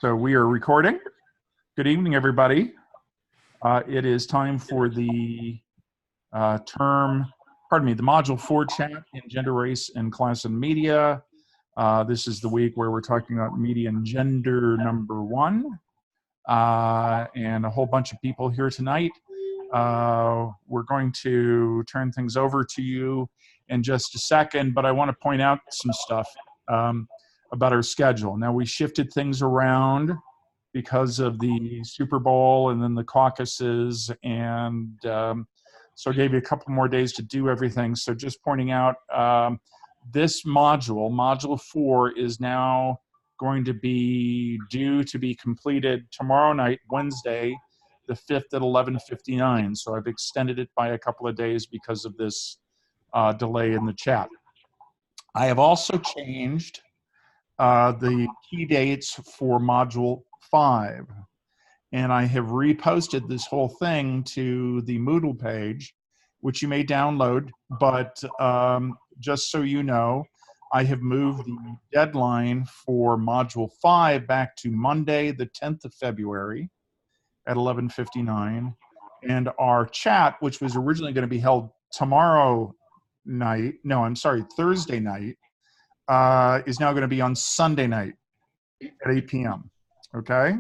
So we are recording. Good evening, everybody. It is time for the Module 4 chat in Gender, Race, and Class and Media. This is the week where we're talking about media and gender number 1. And a whole bunch of people here tonight. We're going to turn things over to you in just a second, but I want to point out some stuff about our schedule. Now, we shifted things around because of the Super Bowl and then the caucuses, and so I gave you a couple more days to do everything. So just pointing out, this module 4, is now going to be due to be completed tomorrow night, Wednesday, the 5th at 11:59. So I've extended it by a couple of days because of this delay in the chat. I have also changed the key dates for Module 5. And I have reposted this whole thing to the Moodle page, which you may download, but just so you know, I have moved the deadline for Module 5 back to Monday, the 10th of February at 11:59. And our chat, which was originally going to be held Thursday night, is now going to be on Sunday night at 8 p.m. Okay?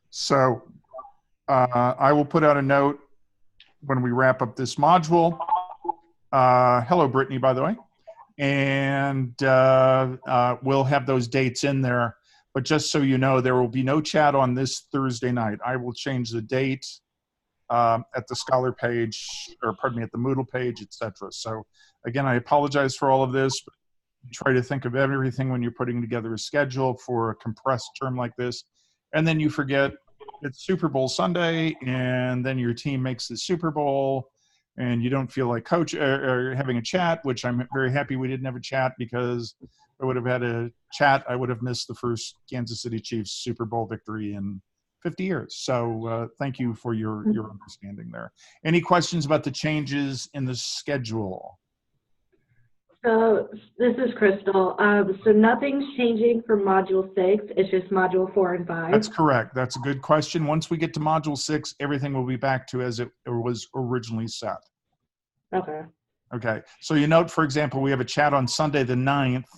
So I will put out a note when we wrap up this module. Hello, Brittany, by the way. And we'll have those dates in there. But just so you know, there will be no chat on this Thursday night. I will change the date at the Scholar page, or pardon me, at the Moodle page, etc. So again, I apologize for all of this. But try to think of everything when you're putting together a schedule for a compressed term like this. And then you forget it's Super Bowl Sunday, and then your team makes the Super Bowl, and you don't feel like or having a chat, which I'm very happy we didn't have a chat, because if I would have had a chat, I would have missed the first Kansas City Chiefs Super Bowl victory in 50 years. So thank you for your understanding there. Any questions about the changes in the schedule? So this is Crystal. So nothing's changing for Module 6. It's just Module 4 and 5. That's correct. That's a good question. Once we get to Module 6, everything will be back to as it was originally set. Okay. Okay. So you note, for example, we have a chat on Sunday the 9th,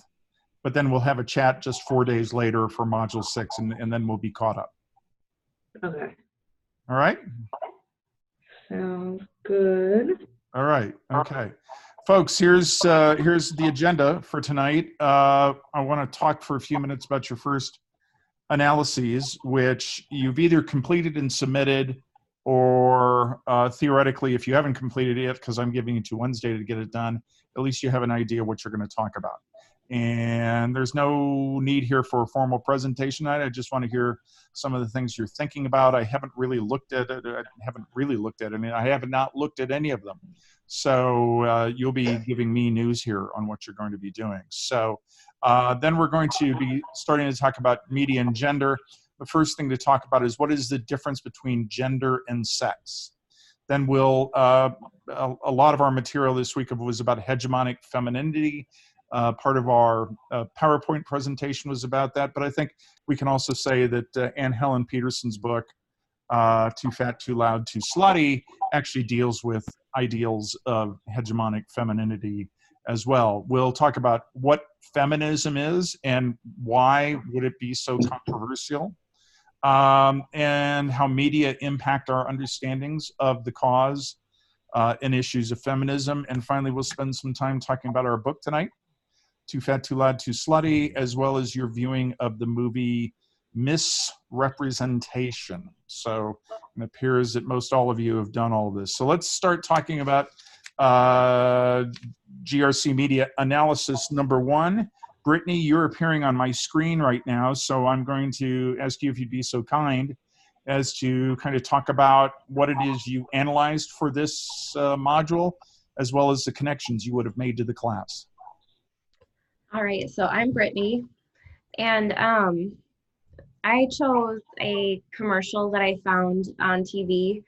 but then we'll have a chat just 4 days later for Module 6, and then we'll be caught up. Okay. All right? Sounds good. All right. Okay. Folks, here's the agenda for tonight. I want to talk for a few minutes about your first analyses, which you've either completed and submitted, or theoretically, if you haven't completed it yet, because I'm giving you to Wednesday to get it done, at least you have an idea what you're going to talk about. And there's no need here for a formal presentation tonight. I just want to hear some of the things you're thinking about. I haven't really looked at it. I have not looked at any of them. So you'll be giving me news here on what you're going to be doing. So then we're going to be starting to talk about media and gender. The first thing to talk about is, what is the difference between gender and sex? Then we'll, a lot of our material this week was about hegemonic femininity. Part of our PowerPoint presentation was about that, but I think we can also say that Anne Helen Peterson's book, Too Fat, Too Loud, Too Slutty, actually deals with ideals of hegemonic femininity as well. We'll talk about what feminism is and why would it be so controversial, and how media impact our understandings of the cause and issues of feminism. And finally, we'll spend some time talking about our book tonight, Too Fat, Too Loud, Too Slutty, as well as your viewing of the movie Misrepresentation. So it appears that most all of you have done all of this. So let's start talking about GRC Media Analysis number 1. Brittany, you're appearing on my screen right now, so I'm going to ask you if you'd be so kind as to kind of talk about what it is you analyzed for this module, as well as the connections you would have made to the class. All right, so I'm Brittany, and I chose a commercial that I found on TV.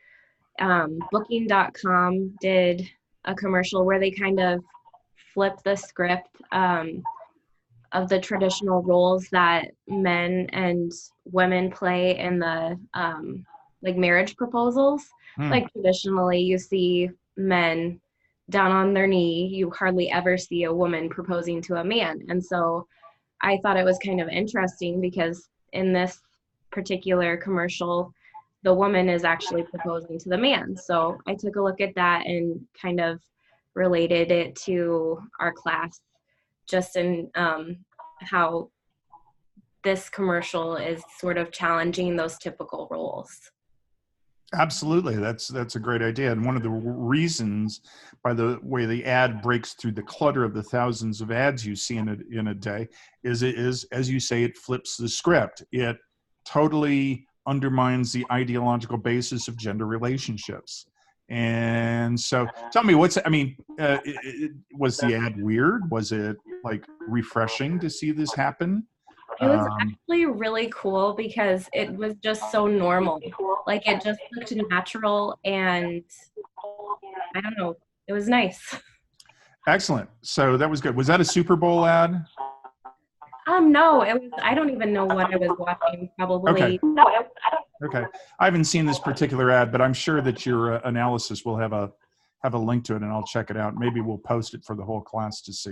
Booking.com did a commercial where they kind of flipped the script of the traditional roles that men and women play in the like marriage proposals. Hmm. Like traditionally, you see men down on their knee. You hardly ever see a woman proposing to a man. And so I thought it was kind of interesting because in this particular commercial, the woman is actually proposing to the man. So I took a look at that and kind of related it to our class, just in how this commercial is sort of challenging those typical roles. Absolutely, that's a great idea. And one of the reasons, by the way the ad breaks through the clutter of the thousands of ads you see in a day, is it is, as you say, it flips the script. It totally undermines the ideological basis of gender relationships. And so, tell me, was the ad weird? Was it like refreshing to see this happen? It was actually really cool because it was just so normal. Like it just looked natural and I don't know, it was nice. Excellent. So that was good. Was that a Super Bowl ad? No, it was, I don't even know what I was watching, probably. Okay. Okay. I haven't seen this particular ad, but I'm sure that your analysis will have a link to it, and I'll check it out. Maybe we'll post it for the whole class to see.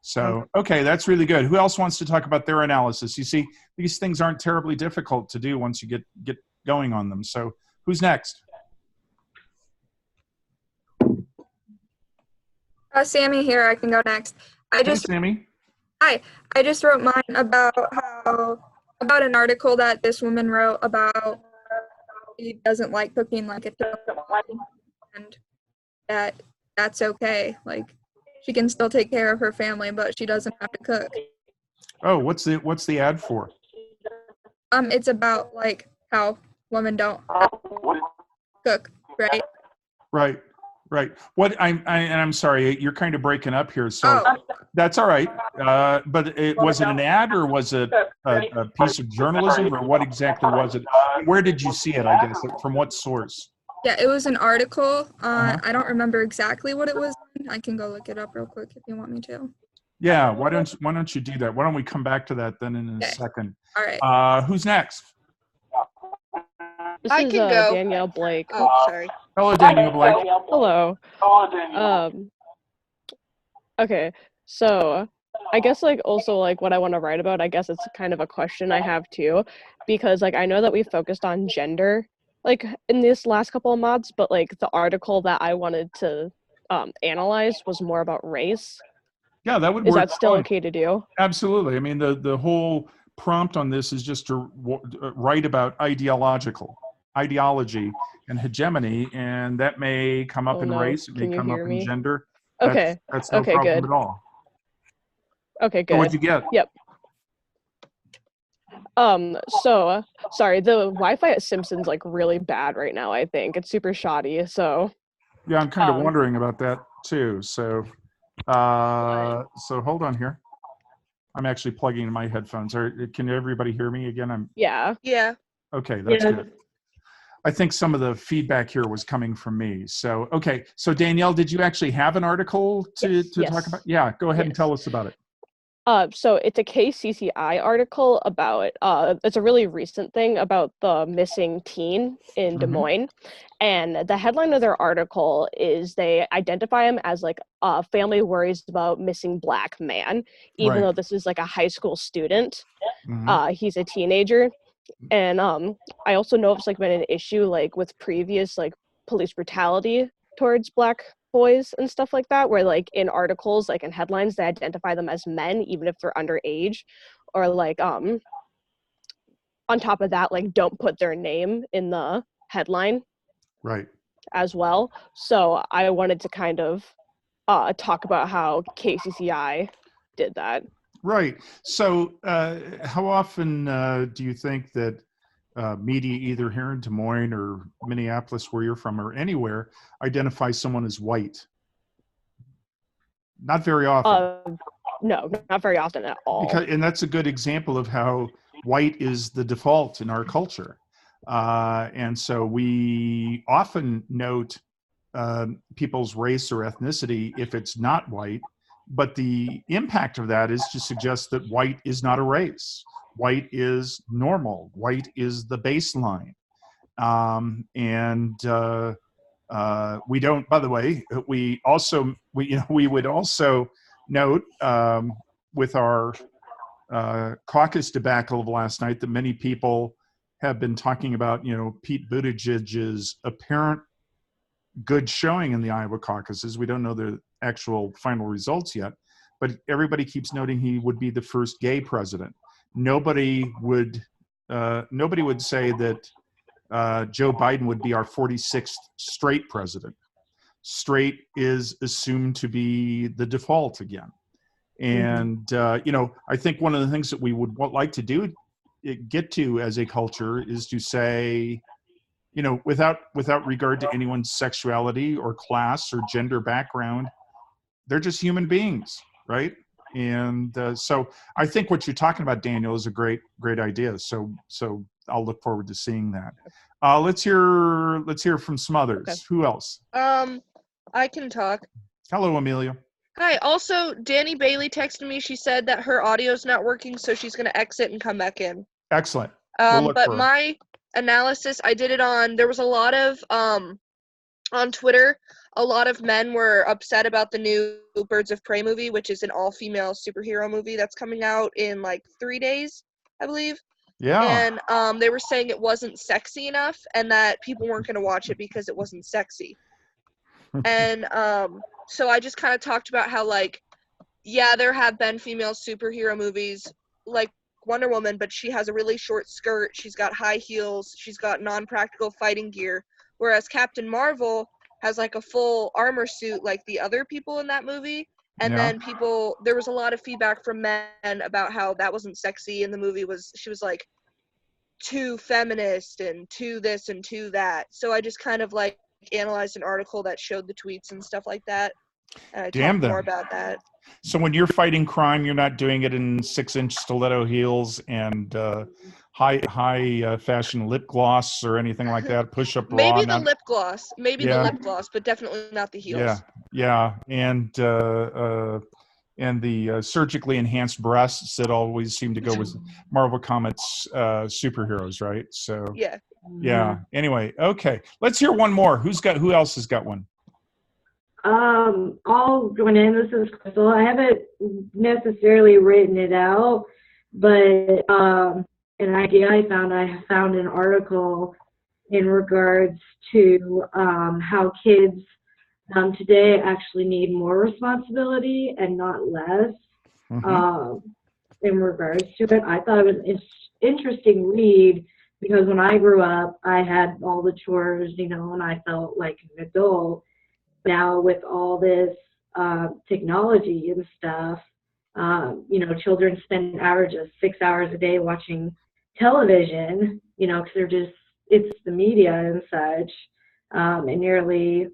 So, okay, that's really good. Who else wants to talk about their analysis? You see, these things aren't terribly difficult to do once you get going on them. So, who's next? Sammy here. I can go next. Hey, Sammy. Hi. I just wrote mine about an article that this woman wrote about she doesn't like cooking like a child, and that's okay. Like she can still take care of her family, but she doesn't have to cook. Oh, what's the ad for? It's about like how women don't cook, right? Right. Right. What I'm sorry, you're kind of breaking up here, so that's all right. But was it an ad or was it a piece of journalism, or what exactly was it? Where did you see it? I guess from what source? Yeah, it was an article. I don't remember exactly what it was. I can go look it up real quick if you want me to. Yeah. Why don't you do that? Why don't we come back to that then in a second? All right. Who's next? This is Danielle Blake. Oh, sorry. Hello, Danielle Blake. Hello. Okay, so I guess like also like what I want to write about, I guess it's kind of a question I have too, because like I know that we focused on gender like in this last couple of mods, but like the article that I wanted to analyze was more about race. Yeah, that would work. Is that still fine. okay to do? Absolutely. I mean, the whole prompt on this is just to write about ideology and hegemony, and that may come up in race, it may come up in gender. Okay. That's no Okay, problem good. at all. Okay, good. So what'd you get? Yep. So sorry, the Wi-Fi at Simpson's like really bad right now, I think. It's super shoddy, so Yeah, I'm kind of wondering about that too. So so hold on here. I'm actually plugging in my headphones. Can everybody hear me again? yeah. Yeah. Okay, that's good. I think some of the feedback here was coming from me. So, okay. So Danielle, did you actually have an article to talk about? Yeah, go ahead and tell us about it. So it's a KCCI article about, it's a really recent thing about the missing teen in Des Moines. And the headline of their article is they identify him as like a family worries about missing Black man, even though this is like a high school student. He's a teenager. And I also know it's like been an issue like with previous like police brutality towards Black boys and stuff like that, where like in articles, like in headlines, they identify them as men even if they're underage, or like on top of that, like don't put their name in the headline as well. So I wanted to kind of talk about how KCCI did that. Right. So how often do you think that media, either here in Des Moines or Minneapolis, where you're from, or anywhere, identifies someone as white? Not very often. No, not very often at all. And that's a good example of how white is the default in our culture. And so we often note people's race or ethnicity if it's not white, but the impact of that is to suggest that white is not a race. White is normal. White is the baseline. We don't, by the way, we would also note with our caucus debacle of last night that many people have been talking about, Pete Buttigieg's apparent good showing in the Iowa caucuses. We don't know the actual final results yet, but everybody keeps noting he would be the first gay president. Nobody would say that Joe Biden would be our 46th straight president. Straight is assumed to be the default again. And, I think one of the things that we would like to get to as a culture is to say, without regard to anyone's sexuality or class or gender background, they're just human beings, right? And so I think what you're talking about, Daniel, is a great idea. So I'll look forward to seeing that. Let's hear from some others. Okay. Who else? I can talk. Hello, Amelia. Hi. Also, Danny Bailey texted me. She said that her audio's not working, so she's gonna exit and come back in. Excellent. We'll look But for her. my analysis, I did it there was a lot of on Twitter, a lot of men were upset about the new Birds of Prey movie, which is an all-female superhero movie that's coming out in like 3 days, I believe. Yeah. And they were saying it wasn't sexy enough and that people weren't going to watch it because it wasn't sexy. And so I just kind of talked about how, like, yeah, there have been female superhero movies like Wonder Woman, but she has a really short skirt, she's got high heels, she's got non-practical fighting gear, whereas Captain Marvel has like a full armor suit like the other people in that movie. And Yeah. then there was a lot of feedback from men about how that wasn't sexy and the movie she was like too feminist and too this and too that. So I just kind of like analyzed an article that showed the tweets and stuff like that. And I Damn talked more them. about that. So when you're fighting crime, you're not doing it in 6-inch stiletto heels and high fashion lip gloss or anything like that. Push up bra. Maybe the lip gloss, Yeah. but definitely not the heels. Yeah, and the surgically enhanced breasts that always seem to go with Marvel Comics superheroes, right? So yeah. Anyway, okay, let's hear one more. Who else has got one? I'll join in. This is Crystal. I haven't necessarily written it out, but an idea I found an article in regards to how kids today actually need more responsibility and not less. In regards to it, I thought it was an interesting read because when I grew up, I had all the chores, and I felt like an adult. Now with all this technology and stuff, children spend an average of 6 hours a day watching television, because it's the media and such, and nearly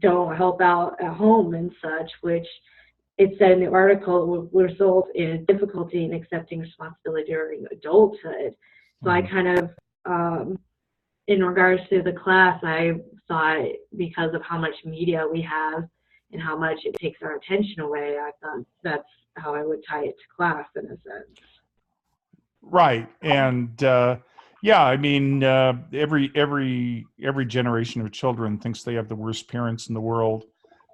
don't help out at home and such, which it said in the article will result in difficulty in accepting responsibility during adulthood. So I kind of, in regards to the class, I thought because of how much media we have and how much it takes our attention away, I thought that's how I would tie it to class in a sense. Right, and I mean, every generation of children thinks they have the worst parents in the world,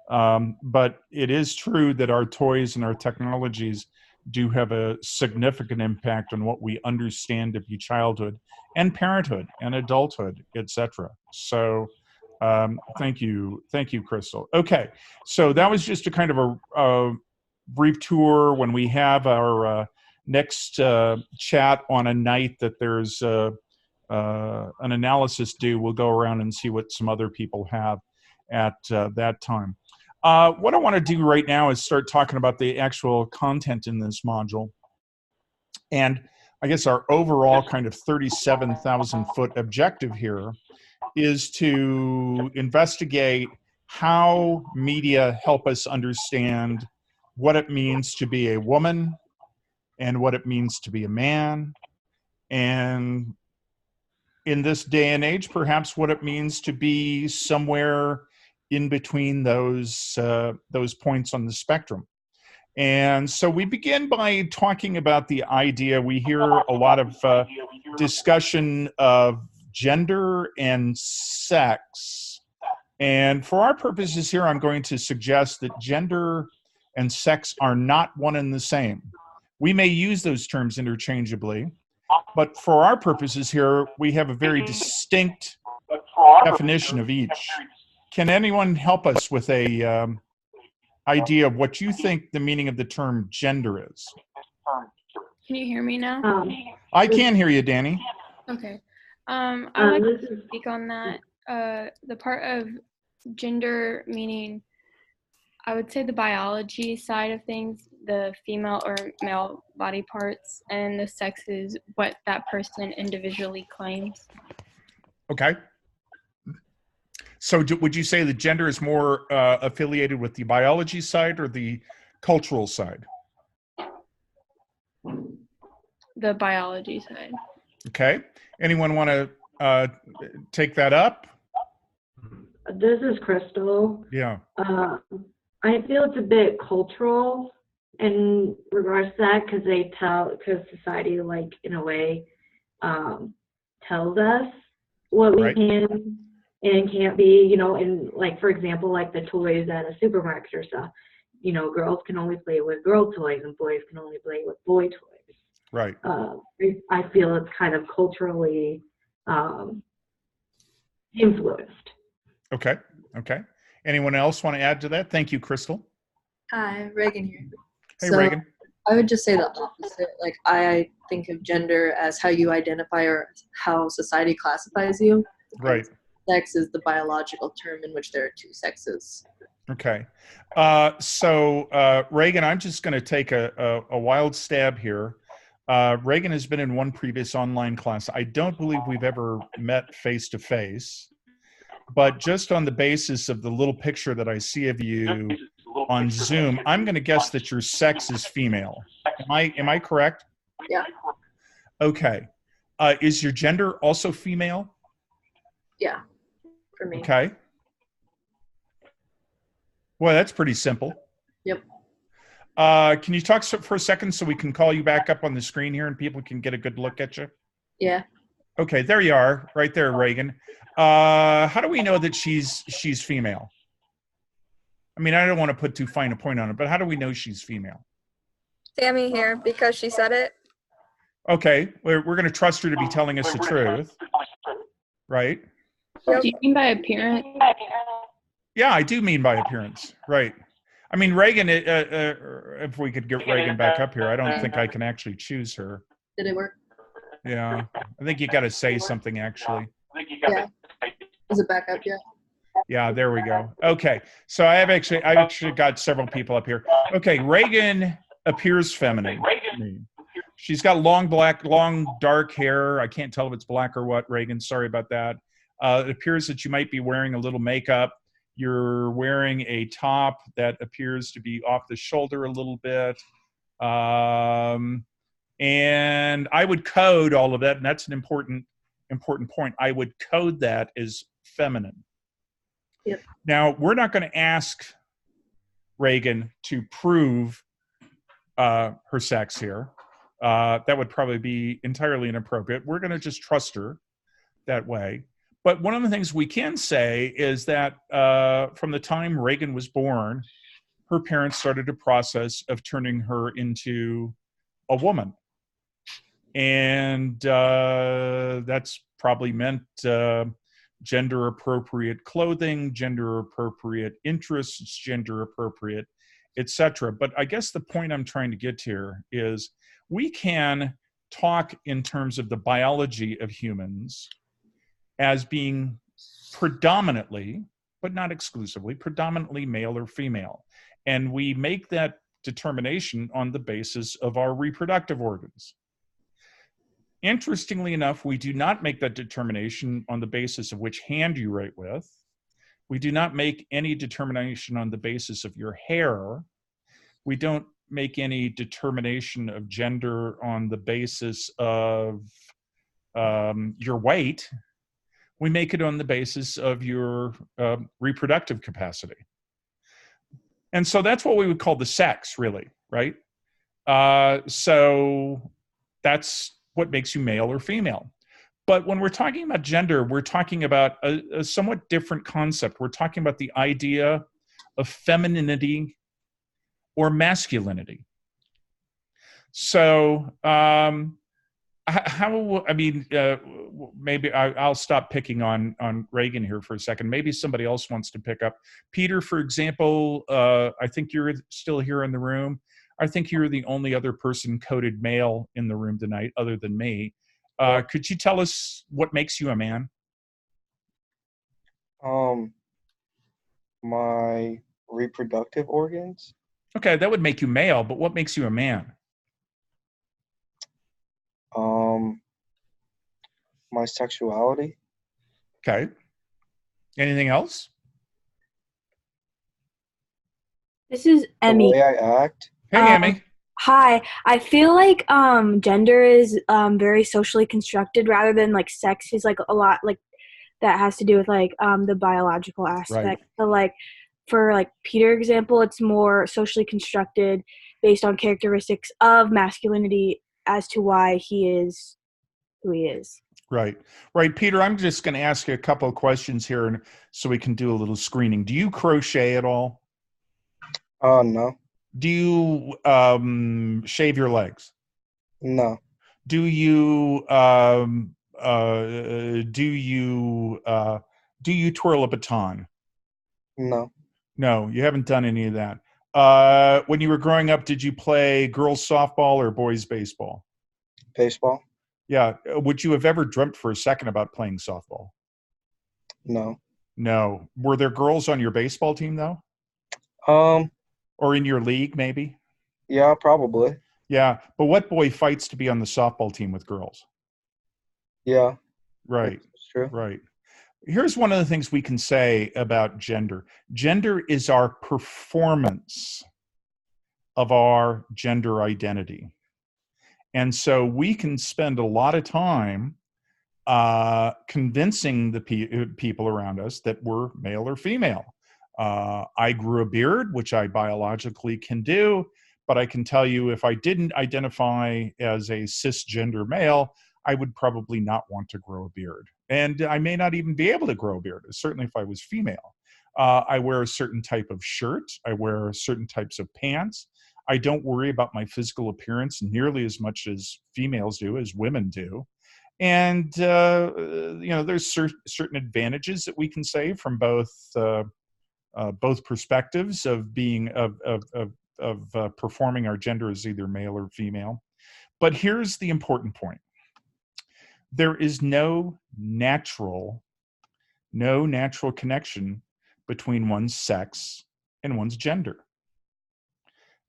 but it is true that our toys and our technologies do have a significant impact on what we understand to be childhood and parenthood and adulthood, etc. So thank you, Crystal. Okay, so that was just a kind of a brief tour. When we have our next chat on a night that there's an analysis due, we'll go around and see what some other people have at that time. What I want to do right now is start talking about the actual content in this module. And I guess our overall kind of 37,000 foot objective here is to investigate how media help us understand what it means to be a woman and what it means to be a man. And in this day and age, perhaps what it means to be somewhere in between those points on the spectrum. And so we begin by talking about the idea. We hear a lot of discussion of gender and sex. And for our purposes here, I'm going to suggest that gender and sex are not one and the same. We may use those terms interchangeably, but for our purposes here, we have a very distinct definition of each. Can anyone help us with a idea of what you think the meaning of the term gender is? Can you hear me now? I can hear you, Danny. Okay. I'd like This to is speak on that. The part of gender meaning, I would say the biology side of things, the female or male body parts, and the sex is what that person individually claims. Okay. So would you say the gender is more affiliated with the biology side or the cultural side? The biology side. Okay. Anyone want to take that up? this is Crystal. Yeah. I feel it's a bit cultural in regards to that because society, like, in a way, tells us what we Right. can and can't be, and, like, for example, like the toys at a supermarket or stuff, girls can only play with girl toys and boys can only play with boy toys. Right. I feel it's kind of culturally influenced. Okay. Okay. Anyone else want to add to that? Thank you, Crystal. Hi, Reagan here. Hey, So, Reagan. I would just say the opposite. Like, I think of gender as how you identify or how society classifies you. Right. Sex is the biological term in which there are two sexes. Okay. So Reagan, I'm just going to take a wild stab here. Reagan has been in one previous online class. I don't believe we've ever met face to face, but just on the basis of the little picture that I see of you on Zoom, I'm going to guess that your sex is female. Am I correct? Yeah. Okay. Is your gender also female? Yeah, for me. Okay. Well, that's pretty simple. Yep. Can you talk for a second so we can call you back up on the screen here and people can get a good look at you? Yeah. Okay, there you are, right there, Reagan. How do we know that she's female? I mean, I don't want to put too fine a point on it, but how do we know she's female? Sammy here because she said it. Okay, we're going to trust her to be telling us the truth, right? Do you mean by appearance? Yeah, I do mean by appearance, right? I mean, Reagan, if we could get Reagan back up here, I don't think I can actually choose her. Did it work? Yeah, I think you got to say something, actually. Yeah. Is it back up yet? Yeah, there we go. Okay, so I've actually got several people up here. Okay, Reagan appears feminine. She's got long dark hair. I can't tell if it's black or what, Reagan. Sorry about that. It appears that you might be wearing a little makeup. You're wearing a top that appears to be off the shoulder a little bit. And I would code all of that, and that's an important point. I would code that as feminine. Yep. Now, we're not going to ask Reagan to prove her sex here. That would probably be entirely inappropriate. We're going to just trust her that way. But one of the things we can say is that from the time Reagan was born, her parents started a process of turning her into a woman. And that's probably meant gender appropriate clothing, gender appropriate interests, gender appropriate, etc. But I guess the point I'm trying to get here is we can talk in terms of the biology of humans as being predominantly, but not exclusively, predominantly male or female. And we make that determination on the basis of our reproductive organs. Interestingly enough, we do not make that determination on the basis of which hand you write with. We do not make any determination on the basis of your hair. We don't make any determination of gender on the basis of your weight. We make it on the basis of your reproductive capacity. And so that's what we would call the sex, really, right? So that's what makes you male or female. But when we're talking about gender, we're talking about a somewhat different concept. We're talking about the idea of femininity or masculinity. So, maybe I'll stop picking on Reagan here for a second. Maybe somebody else wants to pick up. Peter, for example, I think you're still here in the room. I think you're the only other person coded male in the room tonight, other than me. Could you tell us what makes you a man? My reproductive organs. Okay, that would make you male, but what makes you a man? My sexuality. Okay. Anything else? This is The Emmy. way I act. Hey, Emmy. Hi. I feel like gender is very socially constructed rather than like sex is like a lot like that has to do with like the biological aspect. Right. So like for like Peter example, it's more socially constructed based on characteristics of masculinity as to why he is who he is. Right. Peter, I'm just going to ask you a couple of questions here and so we can do a little screening. Do you crochet at all? No. Do you shave your legs? No. Do you twirl a baton? No. No, you haven't done any of that. When you were growing up, did you play girls softball or boys baseball? Baseball. Yeah. Would you have ever dreamt for a second about playing softball? No. No. Were there girls on your baseball team though? Or in your league, maybe? Yeah, probably. Yeah. But what boy fights to be on the softball team with girls? Yeah. Right. That's true. Right. Here's one of the things we can say about gender. Gender is our performance of our gender identity. And so we can spend a lot of time convincing the people around us that we're male or female. I grew a beard, which I biologically can do, but I can tell you if I didn't identify as a cisgender male, I would probably not want to grow a beard. And I may not even be able to grow a beard, certainly if I was female. I wear a certain type of shirt. I wear certain types of pants. I don't worry about my physical appearance nearly as much as females do, as women do. And, there's certain advantages that we can say from both perspectives of being, of performing our gender as either male or female. But here's the important point. There is no natural connection between one's sex and one's gender.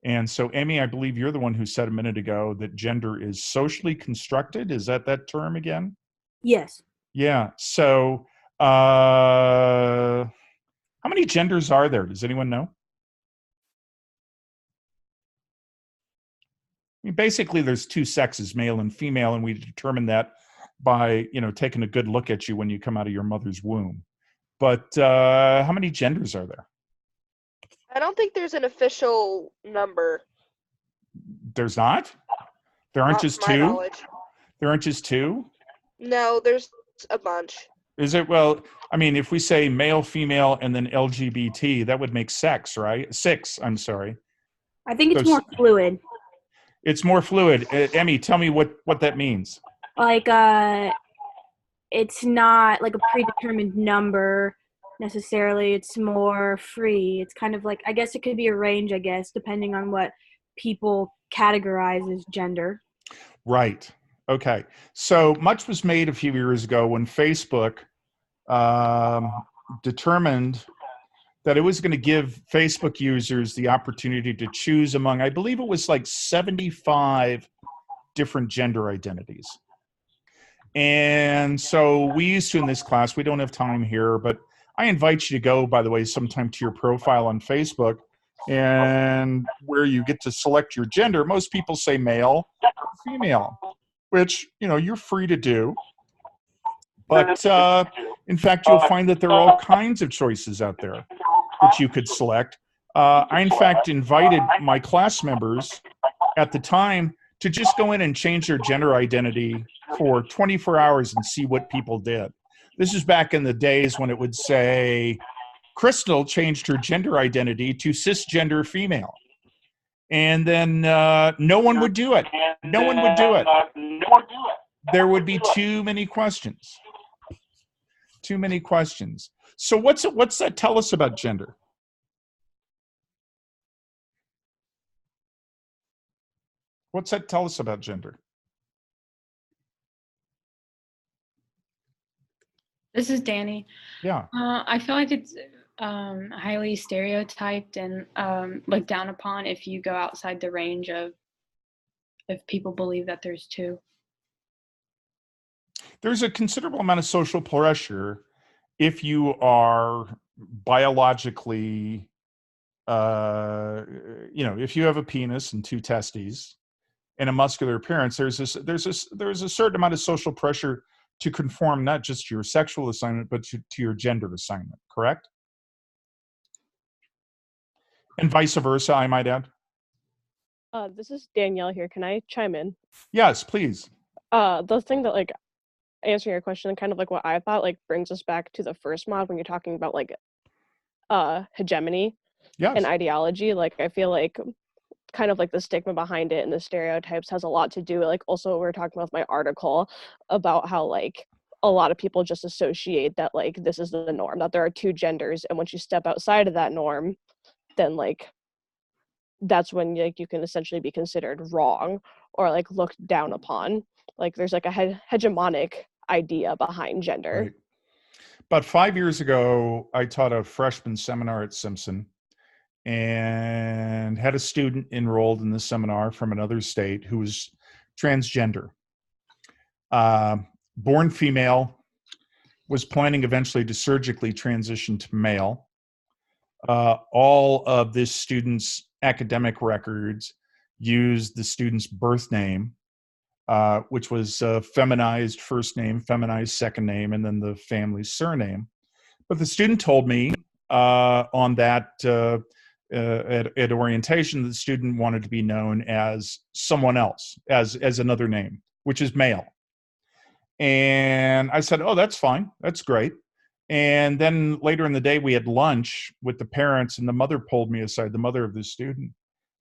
And so, Emmy, I believe you're the one who said a minute ago that gender is socially constructed. Is that term again? Yes. Yeah. So, how many genders are there? Does anyone know? I mean, basically, there's two sexes, male and female, and we determine that by taking a good look at you when you come out of your mother's womb. But how many genders are there? I don't think there's an official number. There's not? There aren't Not just to my two? knowledge. There aren't just two? No, there's a bunch. Is it? Well, I mean, if we say male, female, and then LGBT, that would make sex, right? Six, I'm sorry. I think it's So- more fluid. It's more fluid. Emmy, tell me what that means. Like it's not like a predetermined number necessarily. It's more free. It's kind of like, I guess it could be a range, I guess, depending on what people categorize as gender. Right. Okay. So much was made a few years ago when Facebook determined that it was going to give Facebook users the opportunity to choose among, I believe it was like 75 different gender identities. And so we used to in this class, we don't have time here, but I invite you to go, by the way, sometime to your profile on Facebook and where you get to select your gender. Most people say male or female, which, you're free to do. But in fact, you'll find that there are all kinds of choices out there that you could select. I, in fact, invited my class members at the time to just go in and change their gender identity for 24 hours and see what people did. This is back in the days when it would say, Crystal changed her gender identity to cisgender female. And then no one would do it. No one would do it. There would be too many questions. Too many questions. So what's that tell us about gender? What's that tell us about gender? This is Danny. Yeah. I feel like it's highly stereotyped and looked down upon if you go outside the range of if people believe that there's two. There's a considerable amount of social pressure if you are biologically, if you have a penis and two testes and a muscular appearance, there's a certain amount of social pressure to conform not just to your sexual assignment, but to your gender assignment, correct? And vice versa, I might add. This is Danielle here. Can I chime in? Yes, please. The thing that, like, answering your question, kind of like what I thought, like, brings us back to the first mod when you're talking about, like, hegemony and ideology. Like, I feel like kind of like the stigma behind it and the stereotypes has a lot to do, like, also we were talking about my article about how, like, a lot of people just associate that, like, this is the norm, that there are two genders, and once you step outside of that norm, then, like, that's when, like, you can essentially be considered wrong or, like, looked down upon. Like, there's, like, a hegemonic idea behind gender. Right. About 5 years ago, I taught a freshman seminar at Simpson and had a student enrolled in the seminar from another state who was transgender. Born female, was planning eventually to surgically transition to male. All of this student's academic records used the student's birth name, which was feminized first name, feminized second name, and then the family's surname. But the student told me on that at orientation, the student wanted to be known as someone else, as another name, which is male. And I said, oh, that's fine. That's great. And then later in the day, we had lunch with the parents, and the mother pulled me aside, the mother of the student,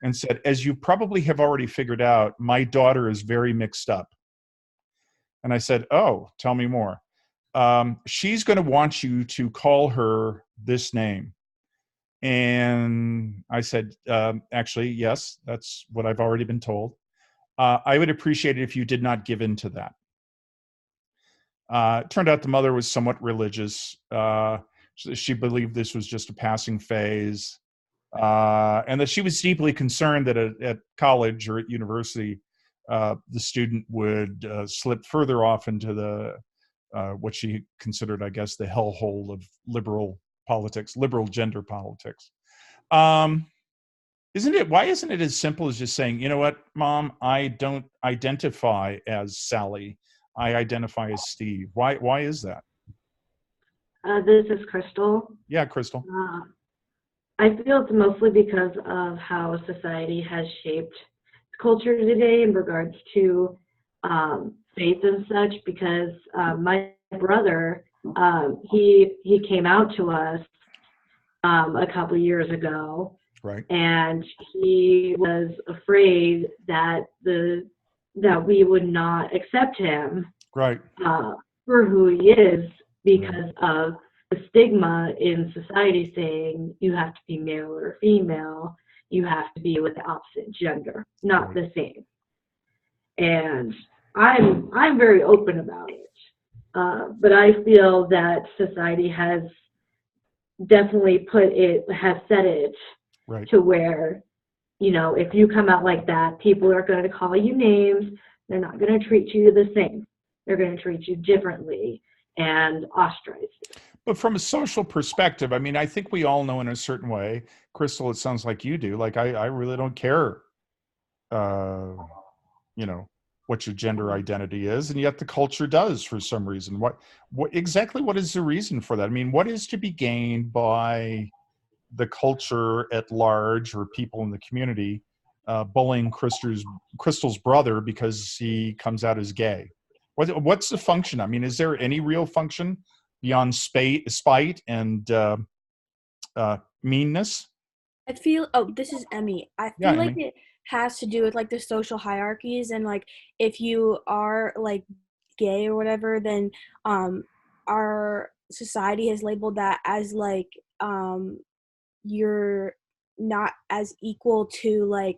and said, as you probably have already figured out, my daughter is very mixed up. And I said, oh, tell me more. She's going to want you to call her this name. And I said, actually, yes, that's what I've already been told. I would appreciate it if you did not give in to that. It turned out the mother was somewhat religious. She believed this was just a passing phase. And that she was deeply concerned that at college or at university, the student would slip further off into the what she considered, I guess, the hellhole of liberal politics, liberal gender politics. Why isn't it as simple as just saying, you know what, Mom, I don't identify as Sally. I identify as Steve. Why is that? This is Crystal. Yeah, Crystal. I feel it's mostly because of how society has shaped culture today in regards to faith and such, because my brother, he came out to us a couple years ago. Right. And he was afraid that we would not accept him, right, for who he is, because of the stigma in society saying you have to be male or female, you have to be with the opposite gender, not the same. And I'm very open about it, but I feel that society has definitely has set it right to where, you know, if you come out like that, people are going to call you names. They're not going to treat you the same. They're going to treat you differently and ostracize you. But from a social perspective, I mean, I think we all know in a certain way, Crystal, it sounds like you do. Like, I really don't care, you know, what your gender identity is. And yet the culture does for some reason. What exactly what is the reason for that? I mean, what is to be gained by the culture at large or people in the community bullying Crystal's brother because he comes out as gay? What's the function? I mean, is there any real function beyond spite and meanness? I feel, oh, this is Emmy. I Yeah, feel like Emmy. it has to do with like the social hierarchies, and like if you are like gay or whatever, then our society has labeled that as like you're not as equal to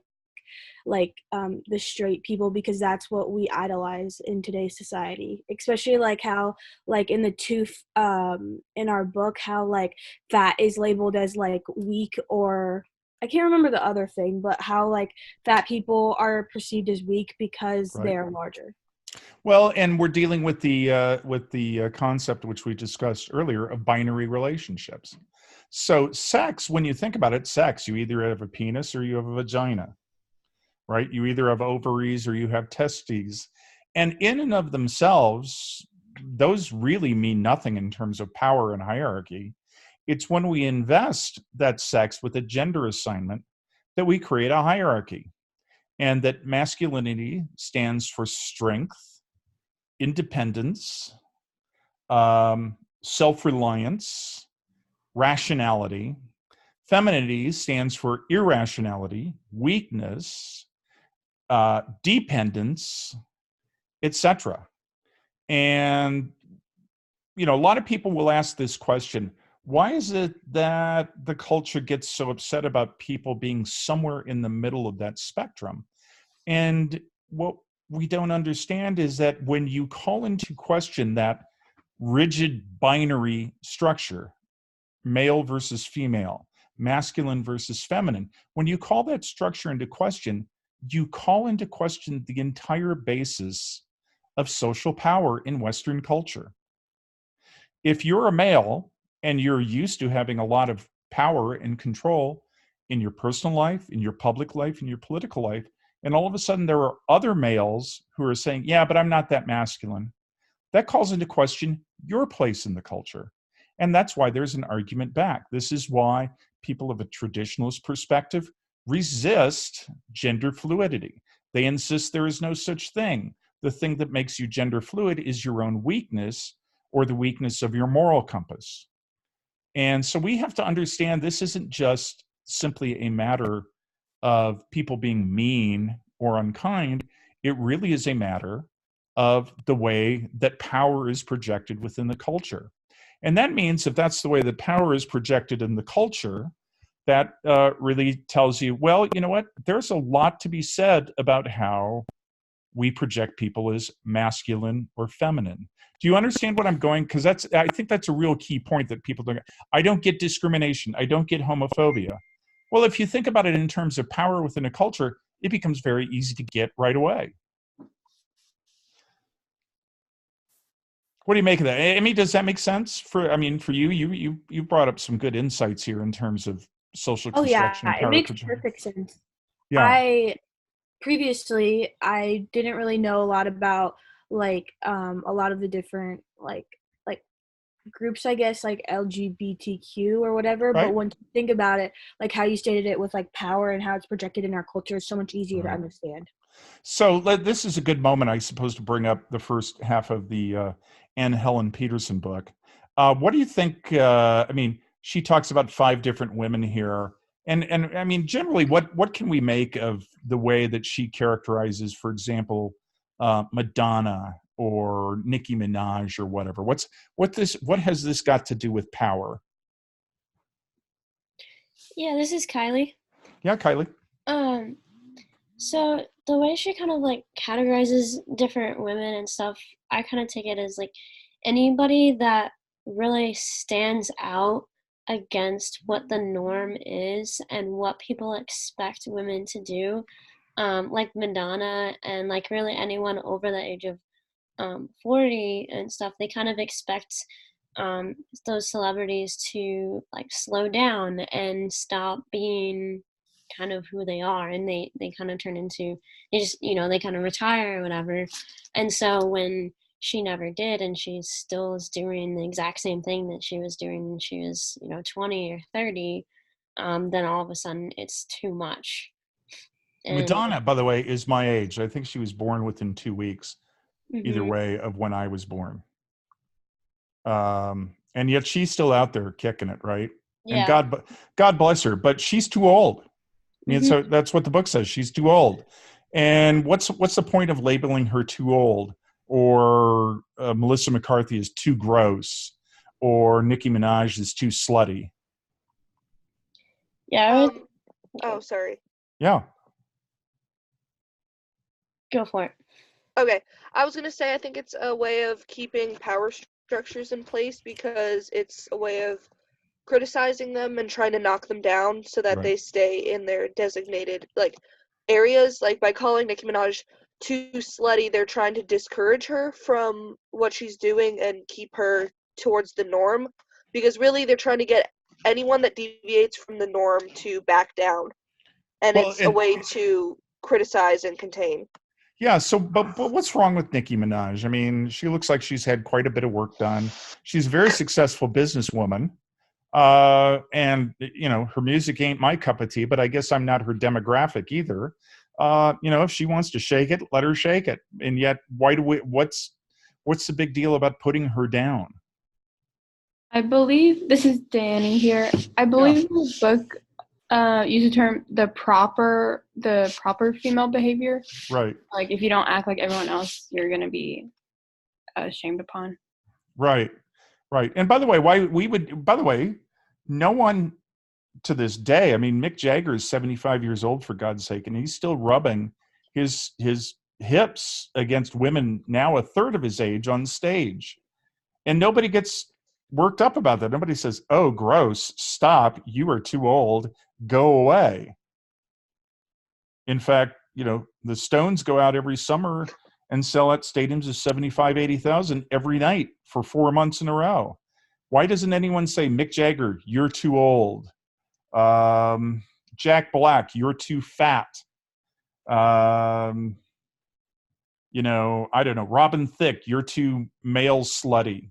the straight people, because that's what we idolize in today's society, especially like how like in the tooth in our book, how like fat is labeled as like weak, or I can't remember the other thing, but how like fat people are perceived as weak because Right. they're larger. Well, and we're dealing with the concept which we discussed earlier of binary relationships. So sex, when you think about it, sex, you either have a penis or you have a vagina, right? You either have ovaries or you have testes. And in and of themselves, those really mean nothing in terms of power and hierarchy. It's when we invest that sex with a gender assignment that we create a hierarchy, and that masculinity stands for strength, independence, self-reliance, rationality. Femininity stands for irrationality, weakness, dependence, etc. And a lot of people will ask this question: why is it that the culture gets so upset about people being somewhere in the middle of that spectrum? And what we don't understand is that when you call into question that rigid binary structure, male versus female, masculine versus feminine, when you call that structure into question, you call into question the entire basis of social power in Western culture. If you're a male and you're used to having a lot of power and control in your personal life, in your public life, in your political life, and all of a sudden there are other males who are saying, yeah, but I'm not that masculine, that calls into question your place in the culture. And that's why there's an argument back. This is why people of a traditionalist perspective resist gender fluidity. They insist there is no such thing. The thing that makes you gender fluid is your own weakness or the weakness of your moral compass. And so we have to understand this isn't just simply a matter of people being mean or unkind. It really is a matter of the way that power is projected within the culture. And that means if that's the way that power is projected in the culture, that really tells you, well, you know what? There's a lot to be said about how we project people as masculine or feminine. Do you understand what I'm going? Because I think that's a real key point that people don't. I don't get discrimination. I don't get homophobia. Well, if you think about it in terms of power within a culture, it becomes very easy to get right away. What do you make of that? Amy, does that make sense? For you, you brought up some good insights here in terms of social Oh yeah, construction and it power makes construction. perfect sense. Yeah. Previously I didn't really know a lot about like a lot of the different like groups, I guess, like LGBTQ or whatever, but Right. when you think about it, like how you stated it with like power and how it's projected in our culture, is so much easier to Right. understand. So this is a good moment, I suppose, to bring up the first half of the Anne Helen Petersen book. What do you think? She talks about 5 different women here, and I mean, generally, what can we make of the way that she characterizes, for example, Madonna or Nicki Minaj or whatever? What has this got to do with power? Yeah, this is Kylie. Yeah, Kylie. So the way she kind of like categorizes different women and stuff, I kind of take it as like anybody that really stands out against what the norm is and what people expect women to do. Like Madonna and like really anyone over the age of 40 and stuff, they kind of expect those celebrities to like slow down and stop being kind of who they are, and they kind of turn into, they just, they kind of retire or whatever. And so when she never did, and she still is doing the exact same thing that she was doing when she was 20 or 30, then all of a sudden it's too much. And Madonna, by the way, is my age. I think she was born within 2 weeks, either Mhm. way, of when I was born. And yet she's still out there kicking it, right? And yeah, God bless her, but she's too old. I mean, Mhm. so that's what the book says. She's too old. And what's the point of labeling her too old, or Melissa McCarthy is too gross, or Nicki Minaj is too slutty? yeah, I would Oh, sorry. Yeah. go for it. Okay, I was gonna say I think it's a way of keeping power structures in place because it's a way of criticizing them and trying to knock them down so that Right. they stay in their designated areas. Like by calling Nicki Minaj too slutty, they're trying to discourage her from what she's doing and keep her towards the norm. Because really, they're trying to get anyone that deviates from the norm to back down, and Well, it's a way to criticize and contain. Yeah. So, but what's wrong with Nicki Minaj? I mean, she looks like she's had quite a bit of work done. She's a very successful businesswoman. And her music ain't my cup of tea, but I guess I'm not her demographic either. If she wants to shake it, let her shake it. And yet, what's the big deal about putting her down? I believe this is Danny here. I believe the book use the term the proper female behavior. Right. Like if you don't act like everyone else, you're gonna be shamed upon. Right. Right. And by the way, no one to this day, I mean, Mick Jagger is 75 years old, for God's sake, and he's still rubbing his hips against women now a third of his age on stage. And nobody gets worked up about that. Nobody says, "Oh, gross, stop, you are too old, go away." In fact, the Stones go out every summer and sell at stadiums of 75, 80,000 every night for 4 months in a row. Why doesn't anyone say, Mick Jagger, you're too old? Jack Black, you're too fat. I don't know, Robin Thicke, you're too male slutty.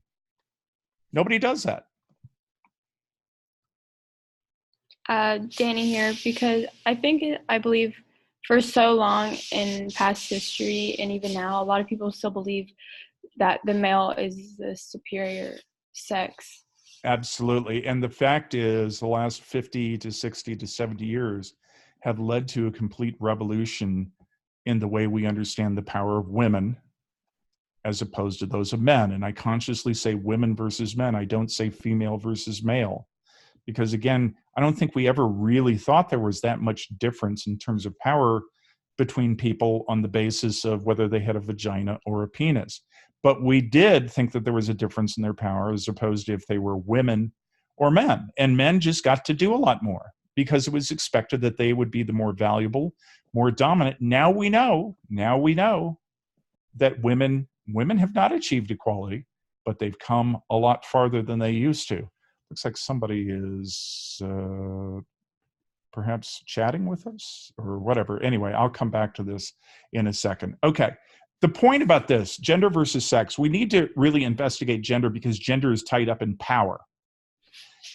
Nobody does that. Danny here, because I believe for so long in past history and even now, a lot of people still believe that the male is the superior sex. Absolutely. And the fact is, the last 50 to 60 to 70 years have led to a complete revolution in the way we understand the power of women as opposed to those of men. And I consciously say women versus men. I don't say female versus male. Because again, I don't think we ever really thought there was that much difference in terms of power between people on the basis of whether they had a vagina or a penis. But we did think that there was a difference in their power as opposed to if they were women or men. And men just got to do a lot more because it was expected that they would be the more valuable, more dominant. Now we know that women have not achieved equality, but they've come a lot farther than they used to. Looks like somebody is perhaps chatting with us or whatever. Anyway, I'll come back to this in a second. Okay. The point about this, gender versus sex, we need to really investigate gender because gender is tied up in power.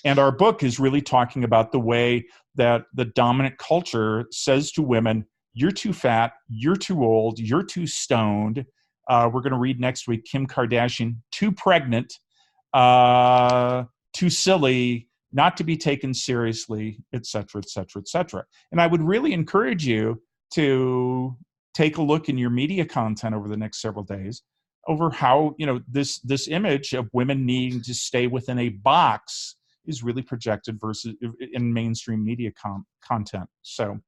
And our book is really talking about the way that the dominant culture says to women, you're too fat, you're too old, you're too stoned. We're going to read next week Kim Kardashian, too pregnant, too silly, not to be taken seriously, et cetera, et cetera, et cetera. And I would really encourage you to take a look in your media content over the next several days over how, this image of women needing to stay within a box is really projected versus in mainstream media content. So,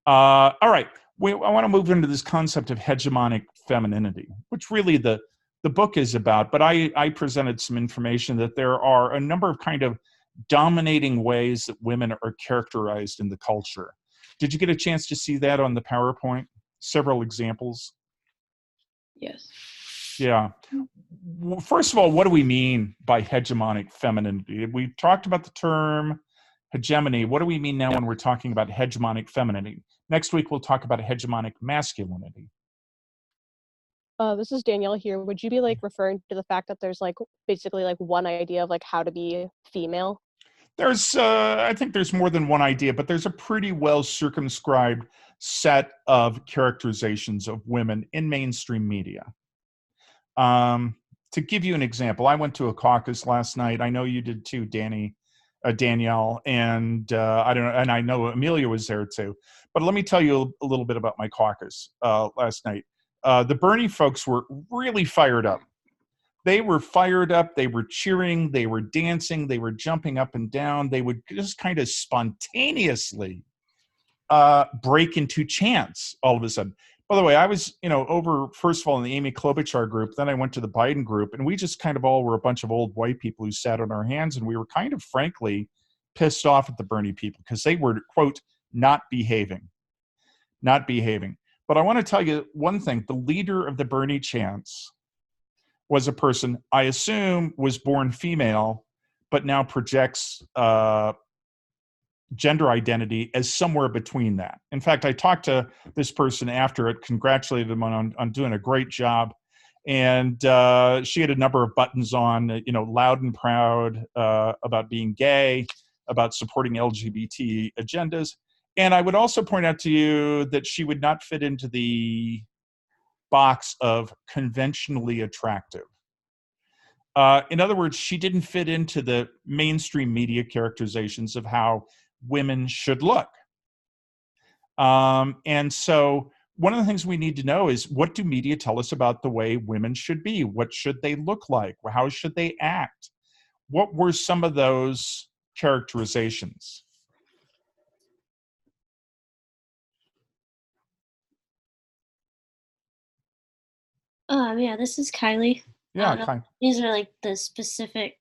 all right, I want to move into this concept of hegemonic femininity, which really the book is about, but I presented some information that there are a number of kind of dominating ways that women are characterized in the culture. Did you get a chance to see that on the PowerPoint? Several examples? Yes. Yeah. First of all, what do we mean by hegemonic femininity? We talked about the term hegemony. What do we mean now when we're talking about hegemonic femininity? Next week, we'll talk about hegemonic masculinity. This is Danielle here. Would you be referring to the fact that there's basically one idea of how to be female? I think there's more than one idea, but there's a pretty well circumscribed set of characterizations of women in mainstream media. To give you an example, I went to a caucus last night. I know you did too, Danielle, and I don't know, and I know Amelia was there too. But let me tell you a little bit about my caucus last night. The Bernie folks were really fired up. They were fired up. They were cheering. They were dancing. They were jumping up and down. They would just kind of spontaneously break into chants all of a sudden. By the way, I was, over, first of all, in the Amy Klobuchar group. Then I went to the Biden group, and we just kind of all were a bunch of old white people who sat on our hands, and we were kind of, frankly, pissed off at the Bernie people because they were, quote, not behaving. But I want to tell you one thing. The leader of the Bernie chants was a person, I assume, was born female, but now projects gender identity as somewhere between that. In fact, I talked to this person after it, congratulated them on doing a great job. And she had a number of buttons on, loud and proud about being gay, about supporting LGBT agendas. And I would also point out to you that she would not fit into the box of conventionally attractive. In other words, she didn't fit into the mainstream media characterizations of how women should look. And so one of the things we need to know is, what do media tell us about the way women should be? What should they look like? How should they act? What were some of those characterizations? Yeah, this is Kylie. Yeah, these are like the specific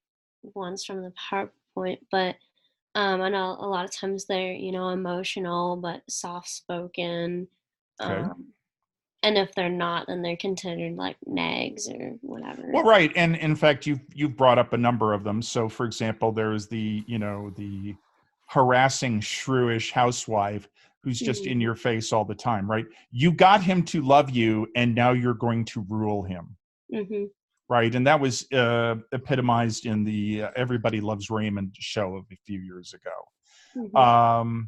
ones from the PowerPoint, but I know a lot of times they're, emotional but soft-spoken. Okay. And if they're not, then they're considered like nags or whatever. Well, right. And in fact, you've brought up a number of them. So for example, there's the harassing, shrewish housewife who's just in your face all the time, right? You got him to love you, and now you're going to rule him. Mm-hmm. Right. And that was epitomized in the Everybody Loves Raymond show of a few years ago. Mm-hmm.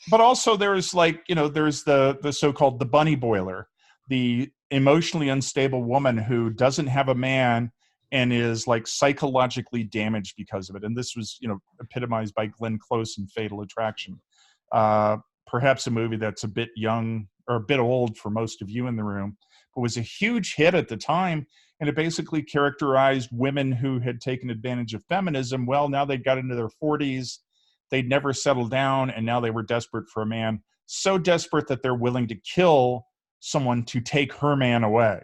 But also there's there's the so-called the bunny boiler, the emotionally unstable woman who doesn't have a man and is like psychologically damaged because of it. And this was, epitomized by Glenn Close in Fatal Attraction. Perhaps a movie that's a bit young or a bit old for most of you in the room, but was a huge hit at the time. And it basically characterized women who had taken advantage of feminism. Well, now they got into their 40s, they'd never settled down, and now they were desperate for a man. So desperate that they're willing to kill someone to take her man away.